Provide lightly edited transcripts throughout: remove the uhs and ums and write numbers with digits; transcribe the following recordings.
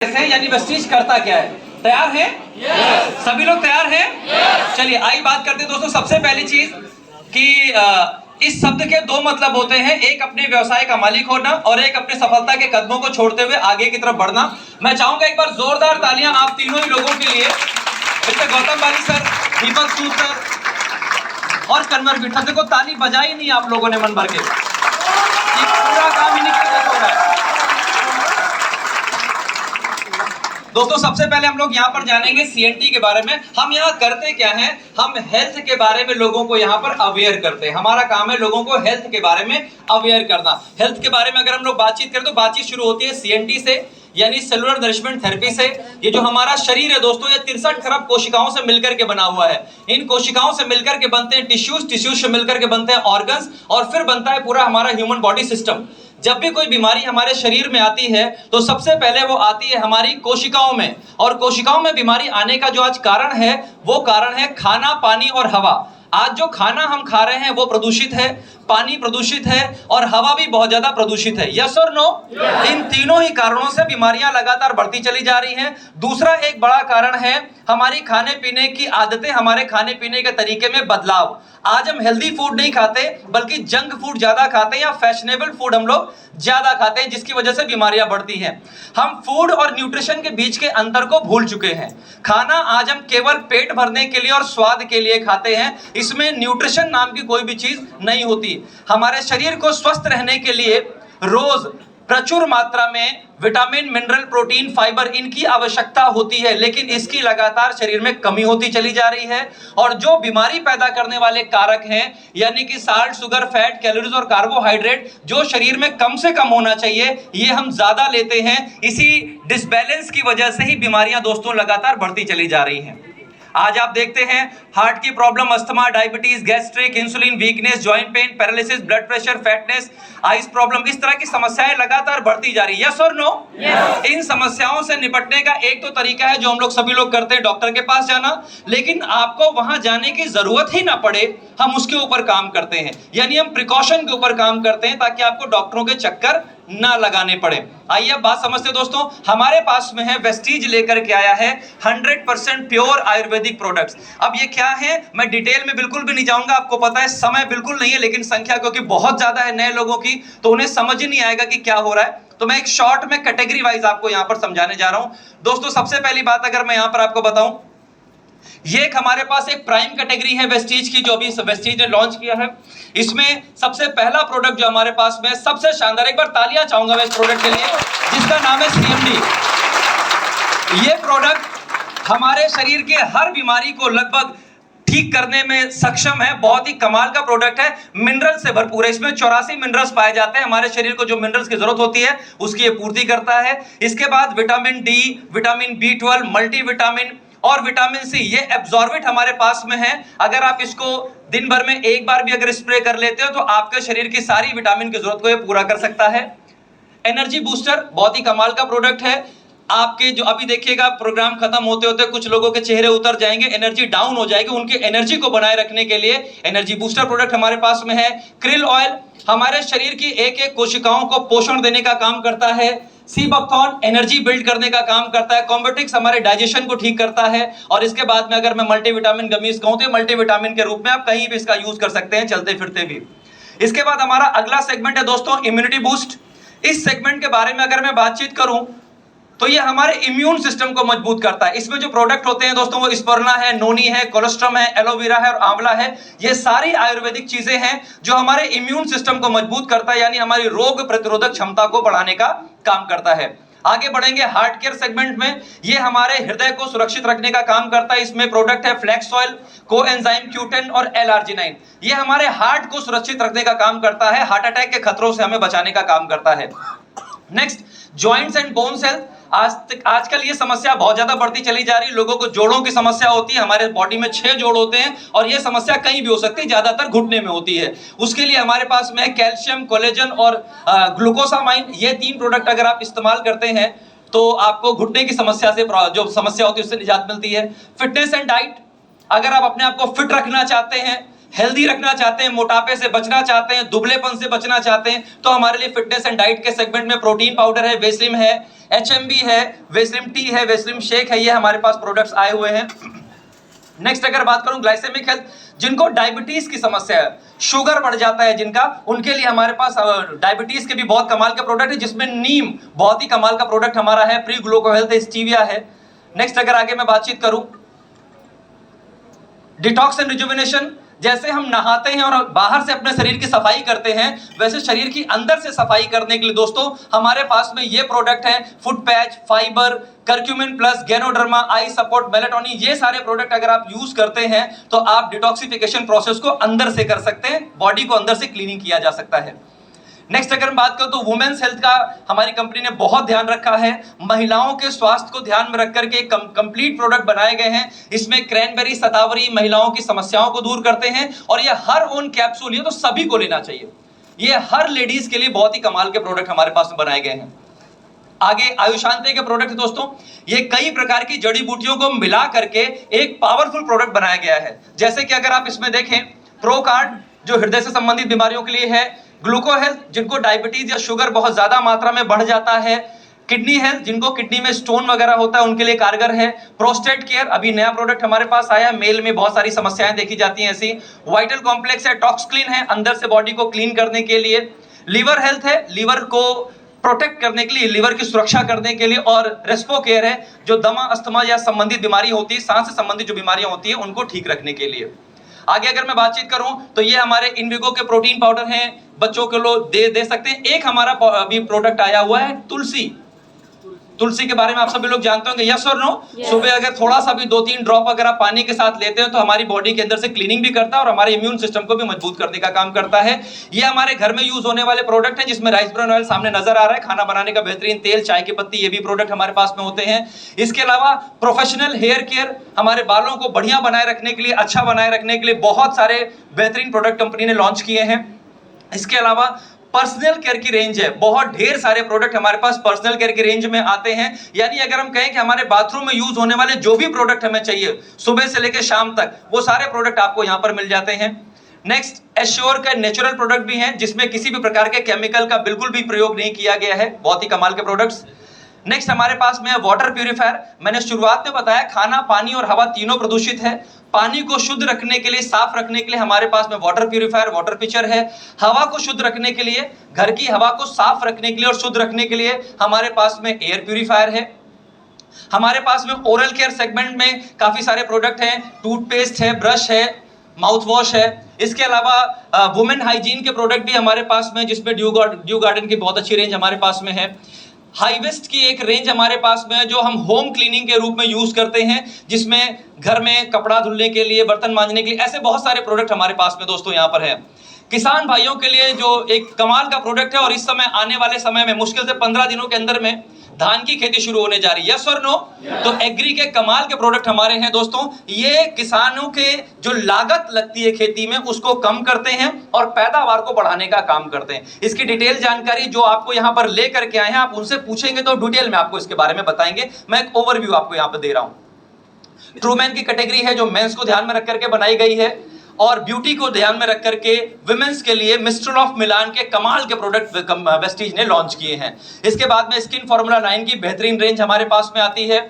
यानी वेस्टीज करता क्या है? तैयार हैं? yes. सभी लोग तैयार हैं? yes. चलिए आइए बात करते हैं दोस्तों। सबसे पहली चीज कि इस शब्द के दो मतलब होते हैं, एक अपने व्यवसाय का मालिक होना और एक अपने सफलता के कदमों को छोड़ते हुए आगे की तरफ बढ़ना। मैं चाहूंगा एक बार जोरदार तालियां आप तीनों ही लोगों के लिए। मिस्टर गौतम बाली सर, दीपक सूद सर और कन्वर बिठा। देखो ताली बजाई नहीं आप लोगों ने मन भर के, ये पूरा काम इन्हीं के लिए हो रहा है। दोस्तों सबसे पहले हम लोग यहाँ पर जानेंगे सीएनटी के बारे में। हम यहाँ करते क्या हैं, हम हेल्थ के बारे में लोगों को यहाँ पर अवेयर करते हैं। हमारा काम है लोगों को हेल्थ के बारे में अवेयर करना। हेल्थ के बारे में अगर हम लोग बातचीत करें तो बातचीत शुरू होती है सीएनटी से, यानी सेलुलर नरिशमेंट थेरेपी से। ये जो हमारा शरीर है दोस्तों, ये 63 खरब कोशिकाओं से मिलकर के बना हुआ है। इन कोशिकाओं से मिलकर के बनते हैं टिश्यूज, टिश्यूज से मिलकर के बनते हैं ऑर्गन्स और फिर बनता है पूरा हमारा ह्यूमन बॉडी सिस्टम। जब भी कोई बीमारी हमारे शरीर में आती है तो सबसे पहले वो आती है हमारी कोशिकाओं में, और कोशिकाओं में बीमारी आने का जो आज कारण है वो कारण है खाना, पानी और हवा। आज जो खाना हम खा रहे हैं वो प्रदूषित है, पानी प्रदूषित है और हवा भी बहुत ज्यादा प्रदूषित है। यस और नो? इन तीनों ही कारणों से बीमारियां लगातार बढ़ती चली जा रही हैं। दूसरा एक बड़ा कारण है हमारी खाने पीने की आदतें, हमारे खाने पीने के तरीके में बदलाव। आज हम हेल्दी फूड नहीं खाते बल्कि जंक फूड ज्यादा खाते हैं या फैशनेबल फूड हम लोग ज्यादा खाते हैं, जिसकी वजह से बीमारियां बढ़ती हैं। हम फूड और न्यूट्रिशन के बीच के अंतर को भूल चुके हैं। खाना आज हम केवल पेट भरने के लिए और स्वाद के लिए खाते हैं, इसमें न्यूट्रिशन नाम की कोई भी चीज नहीं होती। हमारे शरीर को स्वस्थ रहने के लिए रोज प्रचुर मात्रा में विटामिन, मिनरल, प्रोटीन, फाइबर इनकी आवश्यकता होती है, लेकिन इसकी लगातार शरीर में कमी होती चली जा रही है। और जो बीमारी पैदा करने वाले कारक हैं, यानी कि साल्ट, शुगर, फैट, कैलोरीज और कार्बोहाइड्रेट, जो शरीर में कम से कम होना चाहिए, ये हम ज्यादा लेते हैं। इसी डिसबैलेंस की वजह से ही बीमारियां दोस्तों लगातार बढ़ती चली जा रही हैं। आज आप देखते हैं हार्ट की problem, asthma, diabetes, gastric, insulin, weakness, joint pain, paralysis, blood pressure, fatness, eyes problem, इस तरह की समस्याएं लगातार बढ़ती जा रही है। यस और नो? यस। इन समस्याओं से निपटने का एक तो तरीका है जो हम लोग सभी लोग करते हैं, डॉक्टर के पास जाना। लेकिन आपको वहां जाने की जरूरत ही ना पड़े, हम उसके ऊपर काम करते हैं, यानी हम प्रिकॉशन के ऊपर काम करते हैं ताकि आपको डॉक्टरों के चक्कर ना लगाने पड़े। आइए अब बात समझते हैं दोस्तों। हमारे पास में है वेस्टीज लेकर के आया है 100% प्योर आयुर्वेदिक प्रोडक्ट्स। अब ये क्या है मैं डिटेल में बिल्कुल भी नहीं जाऊंगा, आपको पता है समय बिल्कुल नहीं है, लेकिन संख्या क्योंकि बहुत ज्यादा है नए लोगों की तो उन्हें समझ ही नहीं आएगा कि क्या हो रहा है। तो मैं एक शॉर्ट में कैटेगरी वाइज आपको यहां पर समझाने जा रहा हूं। दोस्तों सबसे पहली बात अगर मैं यहां पर आपको बताऊं, ये एक हमारे पास एक प्राइम कैटेगरी है वेस्टीज की, जो अभी वेस्टीज ने लॉन्च किया है। इसमें सबसे पहला प्रोडक्ट जो हमारे पास में सबसे शानदार, एक बार तालियां चाहूंगा मैं इस प्रोडक्ट के लिए, जिसका नाम है सीएमडी। ये प्रोडक्ट हमारे शरीर के हर बीमारी को लगभग ठीक करने में सक्षम है। बहुत ही कमाल का प्रोडक्ट है, मिनरल से भरपूर है। इसमें 84 मिनरल्स पाए जाते हैं। हमारे शरीर को जो मिनरल्स की जरूरत होती है उसकी ये पूर्ति करता है। इसके बाद vitamin D, vitamin B12, multivitamin और विटामिन सी, ये एब्जॉर्बेट हमारे पास में है। अगर आप इसको दिन भर में एक बार भी अगर स्प्रे कर लेते हो तो आपके शरीर की सारी विटामिन की जरूरत को ये पूरा कर सकता है। एनर्जी बूस्टर बहुत ही कमाल का प्रोडक्ट है। आपके जो अभी देखिएगा प्रोग्राम खत्म होते होते कुछ लोगों के चेहरे उतर जाएंगे, एनर्जी डाउन हो जाएगी, उनकी एनर्जी को बनाए रखने के लिए एनर्जी बूस्टर प्रोडक्ट हमारे पास में है। क्रिल ऑयल हमारे शरीर की एक एक कोशिकाओं को पोषण देने का काम करता है। सीबकथॉर्न एनर्जी बिल्ड करने का काम करता है। कॉम्बेटिक्स हमारे डाइजेशन को ठीक करता है। और इसके बाद में अगर मैं मल्टीविटामिन गमीज कहूं तो मल्टीविटामिन के रूप में आप कहीं भी इसका यूज कर सकते हैं, चलते फिरते भी। इसके बाद हमारा अगला सेगमेंट है दोस्तों इम्यूनिटी बूस्ट। इस सेगमेंट के बारे में अगर मैं बातचीत करूं तो ये हमारे इम्यून सिस्टम को मजबूत करता है। इसमें जो प्रोडक्ट होते हैं दोस्तों वो स्पर्ना है, नोनी है, कोलेस्ट्रम है, एलोवेरा है और आंवला है। ये सारी आयुर्वेदिक चीजें हैं जो हमारे इम्यून सिस्टम को मजबूत करता है, यानी हमारी रोग प्रतिरोधक क्षमता को बढ़ाने का काम करता है। आगे बढ़ेंगे हार्ट केयर सेगमेंट में। ये हमारे हृदय को सुरक्षित रखने का काम करता है। इसमें प्रोडक्ट है फ्लैक्स ऑयल, कोएंजाइम Q10 और L-arginine। ये हमारे हार्ट को सुरक्षित रखने का काम करता है, हार्ट अटैक के खतरों से हमें बचाने का काम करता है। Next, joints and bones health. आजकल ये समस्या बहुत ज्यादा बढ़ती चली जा रही है। लोगों को जोड़ों की समस्या होती है। हमारे बॉडी में 6 जोड़ होते हैं और ये समस्या कहीं भी हो सकती है, ज्यादातर घुटने में होती है। उसके लिए हमारे पास में कैल्शियम, कोलेजन और ग्लूकोसामाइन, ये 3 प्रोडक्ट अगर आप इस्तेमाल करते हैं तो आपको घुटने की समस्या से जो समस्या होती है उससे निजात मिलती है। फिटनेस एंड डाइट, अगर आप अपने आप को फिट रखना चाहते हैं हेल्दी रखना चाहते हैं, मोटापे से बचना चाहते हैं, दुबलेपन से बचना चाहते हैं, तो हमारे लिए फिटनेस एंड डाइट के सेगमेंट में प्रोटीन पाउडर है, वेस्लिम है, HMB है, वेस्लिम टी है, वेस्लिम शेक है, ये हमारे पास प्रोडक्ट्स आए हुए हैं। नेक्स्ट अगर बात करूं ग्लाइसेमिक हेल्थ, जिनको डायबिटीज की समस्या है, शुगर बढ़ जाता है जिनका, उनके लिए हमारे पास डायबिटीज के भी बहुत कमाल का प्रोडक्ट है, जिसमें नीम बहुत ही कमाल का प्रोडक्ट हमारा है, प्री ग्लूको हेल्थ, स्टीविया है। नेक्स्ट अगर आगे मैं बातचीत करूं डिटॉक्स एंड रिजुविनेशन, जैसे हम नहाते हैं और बाहर से अपने शरीर की सफाई करते हैं, वैसे शरीर की अंदर से सफाई करने के लिए दोस्तों हमारे पास में ये प्रोडक्ट है, foot patch, fibre, curcumin plus, ganoderma, I support, melatonin, ये सारे प्रोडक्ट अगर आप यूज करते हैं तो आप डिटॉक्सिफिकेशन प्रोसेस को अंदर से कर सकते हैं, बॉडी को अंदर से क्लीनिंग किया जा सकता है। नेक्स्ट अगर हम बात करें तो वुमेन्स हेल्थ का हमारी कंपनी ने बहुत ध्यान रखा है, महिलाओं के स्वास्थ्य को ध्यान में रख करके कंप्लीट प्रोडक्ट बनाए गए हैं। इसमें क्रैनबेरी, शतावरी महिलाओं की समस्याओं को दूर करते हैं, और ये हर ओन कैप्सूल, ये तो सभी को लेना चाहिए, ये हर लेडीज के लिए बहुत ही कमाल के प्रोडक्ट हमारे पास में बनाए गए हैं। आगे आयुषांते के प्रोडक्ट दोस्तों, ये कई प्रकार की जड़ी बूटियों को मिला करके एक पावरफुल प्रोडक्ट बनाया गया है। जैसे कि अगर आप इसमें देखें, प्रो कार्ड जो हृदय से संबंधित बीमारियों के लिए है, ग्लूको हेल्थ जिनको डायबिटीज या शुगर बहुत ज्यादा मात्रा में बढ़ जाता है, किडनी हेल्थ जिनको किडनी में स्टोन वगैरह होता है उनके लिए कारगर है, प्रोस्टेट केयर अभी नया प्रोडक्ट हमारे पास आया है, मेल में बहुत सारी समस्याएं देखी जाती हैं ऐसी, वाइटल कॉम्प्लेक्स है, टॉक्स क्लीन है अंदर से बॉडी को क्लीन करने के लिए, लीवर हेल्थ है लीवर को प्रोटेक्ट करने के लिए, लीवर की सुरक्षा करने के लिए, और रेस्पो केयर है जो दमा, अस्थमा या संबंधित बीमारी होती है, सांस से संबंधित जो बीमारियां होती है उनको ठीक रखने के लिए। आगे अगर मैं बातचीत करूं तो ये हमारे इनविगो के प्रोटीन पाउडर हैं, बच्चों के लोग दे सकते हैं। एक हमारा अभी प्रोडक्ट आया हुआ है तुलसी के बारे में आप सभी लोग जानते होंगे, यस और नो? सुबह अगर थोड़ा सा भी 2-3 ड्रॉप अगर आप पानी के साथ लेते हैं तो हमारी बॉडी के अंदर से क्लीनिंग भी करता है और हमारे इम्यून सिस्टम को भी मजबूत करने का काम करता है। ये हमारे घर में यूज होने वाले प्रोडक्ट है, जिसमें राइस ब्रान ऑयल सामने नजर आ रहा है, खाना बनाने का बेहतरीन तेल, चाय की पत्ती, ये भी प्रोडक्ट हमारे पास में होते हैं। इसके अलावा प्रोफेशनल हेयर केयर, हमारे बालों को बढ़िया बनाए रखने के लिए, अच्छा बनाए रखने के लिए बहुत सारे बेहतरीन प्रोडक्ट कंपनी ने लॉन्च किए हैं। इसके अलावा पर्सनल केयर की रेंज है, बहुत ढेर सारे प्रोडक्ट हमारे पास पर्सनल केयर की रेंज में आते हैं। यानी अगर हम कहें कि हमारे बाथरूम में यूज होने वाले जो भी प्रोडक्ट हमें चाहिए सुबह से लेकर शाम तक, वो सारे प्रोडक्ट आपको यहां पर मिल जाते हैं। नेक्स्ट एश्योर का नेचुरल प्रोडक्ट भी हैं, जिसमें किसी भी प्रकार के केमिकल का बिल्कुल भी प्रयोग नहीं किया गया है, बहुत ही कमाल के प्रोडक्ट्स। नेक्स्ट हमारे पास में है वाटर प्यूरिफायर। मैंने शुरुआत में बताया खाना, पानी और हवा तीनों प्रदूषित है, पानी को शुद्ध रखने के लिए, साफ रखने के लिए हमारे पास में वाटर प्यूरिफायर, वाटर पिचर है। हवा को शुद्ध रखने के लिए, घर की हवा को साफ रखने के लिए और शुद्ध रखने के लिए हमारे पास में एयर प्यूरिफायर है। हमारे पास में ओरल केयर सेगमेंट में काफी सारे प्रोडक्ट हैं, टूथपेस्ट है, ब्रश है, माउथ वॉश है। इसके अलावा वुमेन हाइजीन के प्रोडक्ट भी हमारे पास में, जिसमें ड्यू गार्डन की बहुत अच्छी रेंज हमारे पास में है। हाईवेस्ट की एक रेंज हमारे पास में है जो हम होम क्लीनिंग के रूप में यूज करते हैं, जिसमें घर में कपड़ा धुलने के लिए, बर्तन मांजने के लिए, ऐसे बहुत सारे प्रोडक्ट हमारे पास में दोस्तों यहाँ पर है। किसान भाइयों के लिए जो एक कमाल का प्रोडक्ट है, और इस समय आने वाले समय में मुश्किल से 15 दिनों के अंदर में धान की खेती शुरू होने जा रही है, यस और नो? तो एग्री के कमाल के प्रोडक्ट हमारे हैं दोस्तों। ये किसानों के जो लागत लगती है खेती में उसको कम करते हैं और पैदावार को बढ़ाने का काम करते हैं। इसकी डिटेल जानकारी जो आपको यहाँ पर ले करके आए हैं, आप उनसे पूछेंगे तो डिटेल में आपको इसके बारे में बताएंगे। मैं एक ओवरव्यू आपको यहाँ पर दे रहा हूँ। ट्रूमैन की कैटेगरी है जो मेंस को ध्यान में रख करके बनाई गई है, और ब्यूटी को ध्यान में रख करके विमेंस के लिए मिस्टर ऑफ मिलान के कमाल के प्रोडक्ट वेस्टीज ने लॉन्च किए हैं। इसके बाद में स्किन फॉर्मूला 9 की बेहतरीन रेंज हमारे पास में आती है।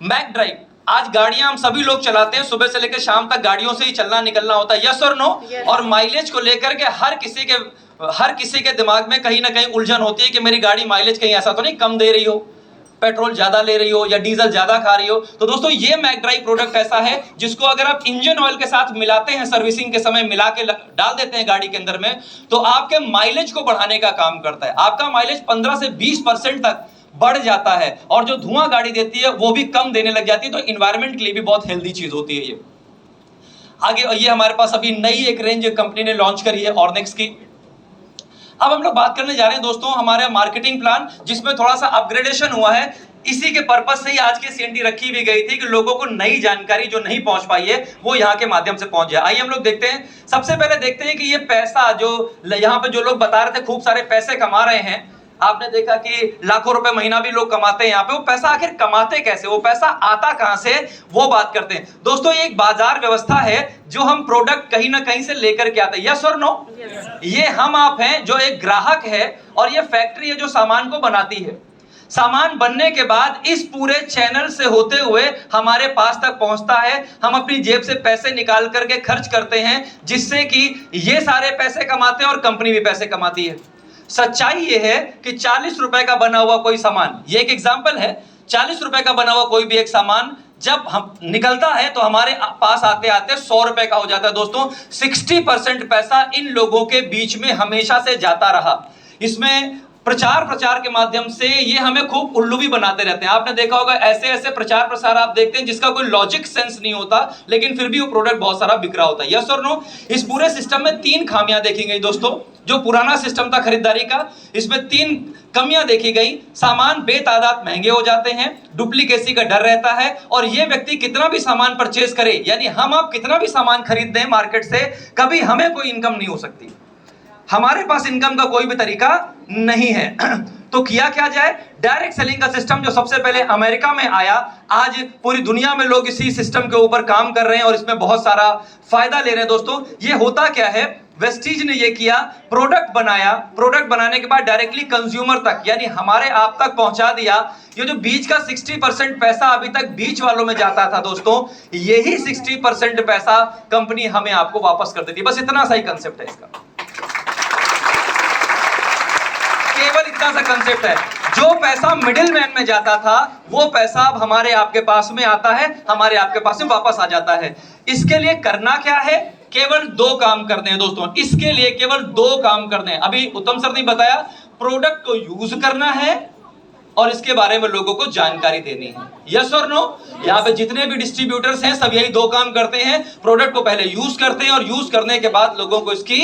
मैक ड्राइव, आज गाड़ियां हम सभी लोग चलाते हैं, सुबह से लेकर शाम तक गाड़ियों से ही चलना निकलना होता है, यस और नो? और माइलेज को लेकर के हर किसी के दिमाग में कहीं ना कहीं उलझन होती है कि मेरी गाड़ी माइलेज कहीं ऐसा तो नहीं कम दे रही हो, पेट्रोल ज्यादा ले रही हो या डीजल ज्यादा खा रही हो। तो दोस्तों ये मैक ड्राइव प्रोडक्ट ऐसा है जिसको अगर आप इंजन ऑयल के साथ मिलाते हैं, सर्विसिंग के समय मिला के डाल देते हैं गाड़ी के अंदर में, तो आपके माइलेज को बढ़ाने का काम करता है। आपका माइलेज 15 से 20% तक बढ़ जाता है, और जो धुआं गाड़ी देती है वो भी कम देने लग जाती है। तो इन्वायरमेंट के लिए भी बहुत हेल्दी चीज होती है ये। आगे ये हमारे पास अभी नई एक रेंज कंपनी ने लॉन्च करी है ऑर्नेक्स की। अब हम लोग बात करने जा रहे हैं दोस्तों हमारे मार्केटिंग प्लान, जिसमें थोड़ा सा अपग्रेडेशन हुआ है। इसी के पर्पस से ही आज की सीएनटी रखी भी गई थी कि लोगों को नई जानकारी जो नहीं पहुंच पाई है वो यहाँ के माध्यम से पहुंच जाए। आइए हम लोग देखते हैं। सबसे पहले देखते हैं कि ये पैसा जो यहाँ पे जो लोग बता रहे थे खूब सारे पैसे कमा रहे हैं, आपने देखा कि लाखों रुपए महीना भी लोग कमाते हैं यहाँ पे। वो पैसा आखिर कमाते कैसे, वो पैसा आता कहां से, वो बात करते हैं दोस्तों। ये एक बाजार व्यवस्था है जो हम प्रोडक्ट कहीं ना कहीं से लेकर के आते हैं। यस और नो? ये हम आप हैं जो एक ग्राहक है और ये फैक्ट्री है जो सामान को बनाती है। सामान बनने के बाद इस पूरे चैनल से होते हुए हमारे पास तक पहुंचता है। हम अपनी जेब से पैसे निकाल करके खर्च करते हैं, जिससे कि ये सारे पैसे कमाते हैं और कंपनी भी पैसे कमाती है। सच्चाई ये है कि 40 रुपए का बना हुआ कोई सामान, ये एक एग्जांपल है, 40 रुपए का बना हुआ कोई भी एक सामान जब हम निकलता है तो हमारे पास आते आते 100 रुपए का हो जाता है दोस्तों। 60% पैसा इन लोगों के बीच में हमेशा से जाता रहा। इसमें प्रचार के माध्यम से ये हमें खूब उल्लू भी बनाते रहते हैं। आपने देखा होगा ऐसे ऐसे प्रचार प्रसार आप देखते हैं जिसका कोई लॉजिक सेंस नहीं होता, लेकिन फिर भी वो प्रोडक्ट बहुत सारा बिक रहा होता है। यस और नो? इस पूरे सिस्टम में 3 खामियां देखी गई दोस्तों। जो पुराना सिस्टम था खरीदारी का, इसमें 3 कमियां देखी गई। सामान बेतादाद महंगे हो जाते हैं, डुप्लीकेसी का डर रहता है, और ये व्यक्ति कितना भी सामान परचेज करे, यानी हम आप कितना भी सामान खरीद दें मार्केट से, कभी हमें कोई इनकम नहीं हो सकती। हमारे पास इनकम का कोई भी तरीका नहीं है। तो किया क्या जाए? डायरेक्ट सेलिंग का सिस्टम जो सबसे पहले अमेरिका में आया, आज पूरी दुनिया में लोग इसी सिस्टम के ऊपर काम कर रहे हैं और इसमें बहुत सारा फायदा ले रहे हैं दोस्तों। ये होता क्या है? वेस्टीज ने ये किया, प्रोडक्ट बनाया, प्रोडक्ट बनाने के बाद डायरेक्टली कंज्यूमर तक यानी हमारे आप तक पहुंचा दिया। ये जो बीच का 60% पैसा अभी तक बीच वालों में जाता था दोस्तों, यही 60% पैसा कंपनी हमें आपको वापस कर देती है। बस इतना सा ही कंसेप्ट है इसका, केवल इतना सा कंसेप्ट है। जो पैसा मिडिल मैन में जाता था वो पैसा अब हमारे आपके पास में आता है, हमारे आपके पास में वापस आ जाता है। इसके लिए करना क्या है? केवल 2 काम करने हैं दोस्तों। इसके लिए केवल 2 काम करने हैं। अभी उत्तम सर ने बताया, प्रोडक्ट को यूज करना है और इसके बारे में लोगों को जानकारी देनी है। यस और नो? यहाँ पे जितने भी डिस्ट्रीब्यूटर्स हैं सब यही 2 काम करते हैं। प्रोडक्ट को पहले यूज करते हैं और यूज करने के बाद लोगों को इसकी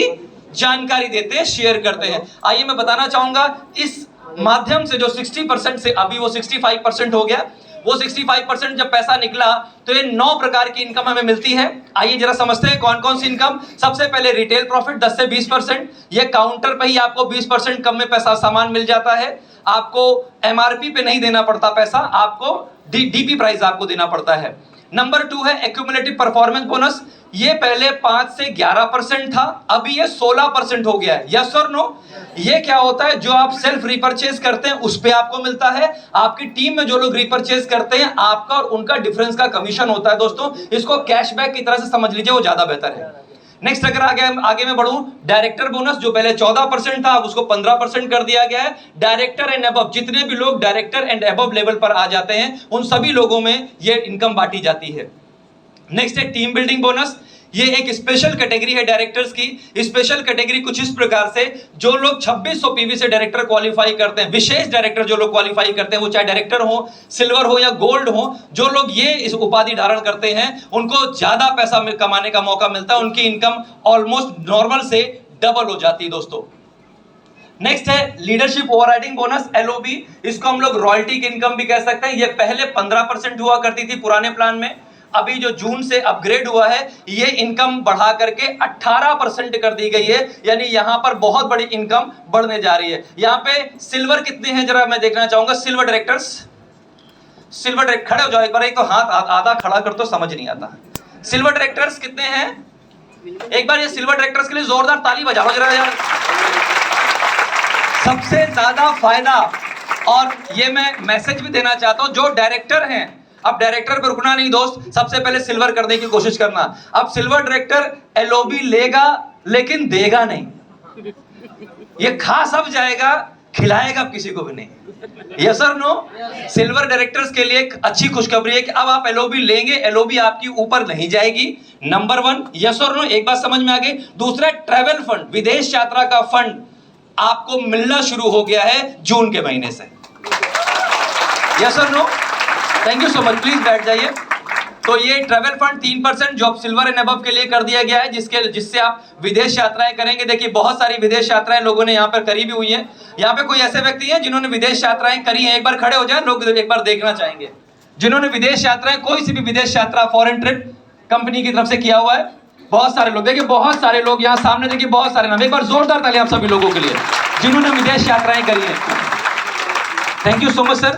जानकारी देते हैं, शेयर करते हैं। आइए मैं बताना चाहूंगा इस माध्यम से जो 60% से अभी वो 65% हो गया, वो 65% जब पैसा निकला तो ये 9 प्रकार की इनकम हमें मिलती है। आइए जरा समझते हैं कौन कौन सी इनकम। सबसे पहले रिटेल प्रॉफिट 10 से 20%, ये काउंटर पे ही आपको 20% कम में पैसा सामान मिल जाता है। आपको एमआरपी पे नहीं देना पड़ता पैसा, आपको डीपी प्राइस आपको देना पड़ता है। नंबर 2 है एक्यूमुलेटिव परफॉर्मेंस बोनस। ये पहले 5 से 11% था, अभी ये 16% हो गया है। यस और नो? ये क्या होता है? जो आप सेल्फ रिपर्चेज करते हैं उस पे आपको मिलता है। आपकी टीम में जो लोग रिपर्चेज करते हैं, आपका और उनका डिफरेंस का कमीशन होता है दोस्तों। इसको कैशबैक की तरह से समझ लीजिए, वो ज्यादा बेहतर है। नेक्स्ट अगर आगे मैं बढ़ूं, डायरेक्टर बोनस जो पहले 14% था अब उसको 15% कर दिया गया है। डायरेक्टर एंड अबव, जितने भी लोग डायरेक्टर एंड अबव लेवल पर आ जाते हैं उन सभी लोगों में ये इनकम बांटी जाती है। नेक्स्ट है टीम बिल्डिंग बोनस। ये एक स्पेशल कैटेगरी है डायरेक्टर्स की। स्पेशल कैटेगरी कुछ इस प्रकार से, जो लोग 2600 पीवी से डायरेक्टर क्वालिफाई करते हैं, विशेष डायरेक्टर जो लोग क्वालिफाई करते हैं, वो चाहे डायरेक्टर हो, सिल्वर हो या गोल्ड हो, जो लोग ये इस उपाधि धारण करते हैं उनको ज्यादा पैसा कमाने का मौका मिलता है। उनकी इनकम ऑलमोस्ट नॉर्मल से डबल हो जाती है दोस्तों। नेक्स्ट है लीडरशिप ओवरराइडिंग बोनस, LOB। इसको हम लोग रॉयल्टी की इनकम भी कह सकते हैं। ये पहले 15% हुआ करती थी पुराने प्लान में, अभी जो जून से अपग्रेड हुआ है ये इनकम बढ़ा करके 18% कर दी गई है। यानी यहां पर बहुत बड़ी इनकम बढ़ने जा रही है। यहां पे सिल्वर कितने हैं जरा मैं देखना चाहूंगा। सिल्वर डायरेक्टर्स, सिल्वर डायरेक्टर खड़े हो जाओ एक बार, एक तो हाथ आधा खड़ा कर तो समझ नहीं आता। सिल्वर डायरेक्टर्स कितने हैं? एक बार ये सिल्वर डायरेक्टर्स के लिए जोरदार ताली बजा लो जरा यार। सबसे ज्यादा फायदा, और ये मैं मैसेज भी देना चाहता हूं जो डायरेक्टर हैं, अब डायरेक्टर पर रुकना नहीं दोस्त, सबसे पहले सिल्वर करने की कोशिश करना। अब सिल्वर डायरेक्टर LOB लेगा लेकिन देगा नहीं, ये खा सब जाएगा, खिलाएगा किसी को भी नहीं। यस और नो? सिल्वर डायरेक्टर्स के लिए एक अच्छी खुशखबरी है कि अब आप LOB लेंगे, LOB आपकी ऊपर नहीं जाएगी। नंबर 1, यस और नो? एक बात समझ में आ गई। दूसरा, ट्रैवल फंड, विदेश यात्रा का फंड आपको मिलना शुरू हो गया है जून के महीने से। यस और no? Thank you so much, please बैठ जाइए। तो ये ट्रैवल फंड 3% जो सिल्वर एंड अबव के लिए कर दिया गया है, जिससे आप विदेश यात्राएं करेंगे। देखिए बहुत सारी विदेश यात्राएं लोगों ने यहाँ पर करी भी हुई हैं। यहाँ पे कोई ऐसे व्यक्ति हैं जिन्होंने विदेश यात्राएं करी हैं? एक बार खड़े हो जाए, लोग एक बार देखना चाहेंगे जिन्होंने विदेश यात्राएं, कोई सी भी विदेश यात्रा फॉरेन ट्रिप कंपनी की तरफ से किया हुआ है। बहुत सारे लोग, देखिए बहुत सारे लोग यहाँ सामने, देखिए बहुत सारे नाम। एक बार जोरदार ताली आप सभी लोगों के लिए जिन्होंने विदेश यात्राएं करी है। Thank you so much sir.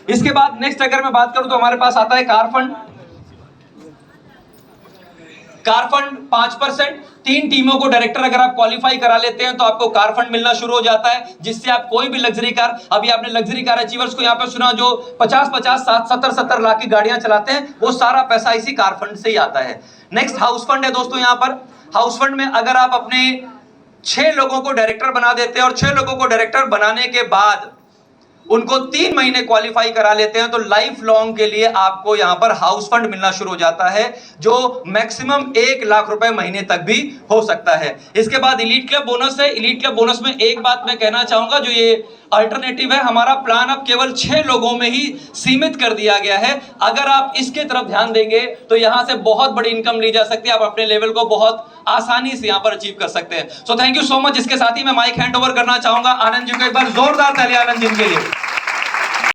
इसके बाद नेक्स्ट अगर मैं बात करूं तो हमारे पास आता है कार फंड। Car fund 5%। 3 टीमों को डायरेक्टर अगर आप क्वालिफाई करा लेते हैं तो आपको कार फंड मिलना शुरू हो जाता है, जिससे आप कोई भी लग्जरी कार, अभी आपने लग्जरी कार अचीवर्स को यहाँ पे सुना जो 50-50, 70-70 लाख की गाड़ियां चलाते हैं, वो सारा पैसा इसी कार फंड से ही आता है। नेक्स्ट हाउस फंड है दोस्तों। यहाँ पर हाउस फंड में अगर आप अपने 6 लोगों को डायरेक्टर बना देते हैं और 6 लोगों को डायरेक्टर बनाने के बाद उनको 3 महीने क्वालिफाई करा लेते हैं तो लाइफ लॉन्ग के लिए आपको यहां पर हाउस फंड मिलना शुरू हो जाता है, जो मैक्सिमम 1 लाख रुपए महीने तक भी हो सकता है। इसके बाद इलीट क्लब बोनस है। इलीट क्लब बोनस में एक बात मैं कहना चाहूंगा, जो ये अल्टरनेटिव है, हमारा प्लान अब केवल 6 लोगों में ही सीमित कर दिया गया है। अगर आप इसके तरफ ध्यान देंगे तो यहां से बहुत बड़ी इनकम ली जा सकती है, आप अपने लेवल को बहुत आसानी से यहां पर अचीव कर सकते हैं। So thank you so much. इसके साथ ही मैं माइक हैंड ओवर करना चाहूंगा आनंद जी को। एक बार जोरदार ताली आनंद जी के लिए।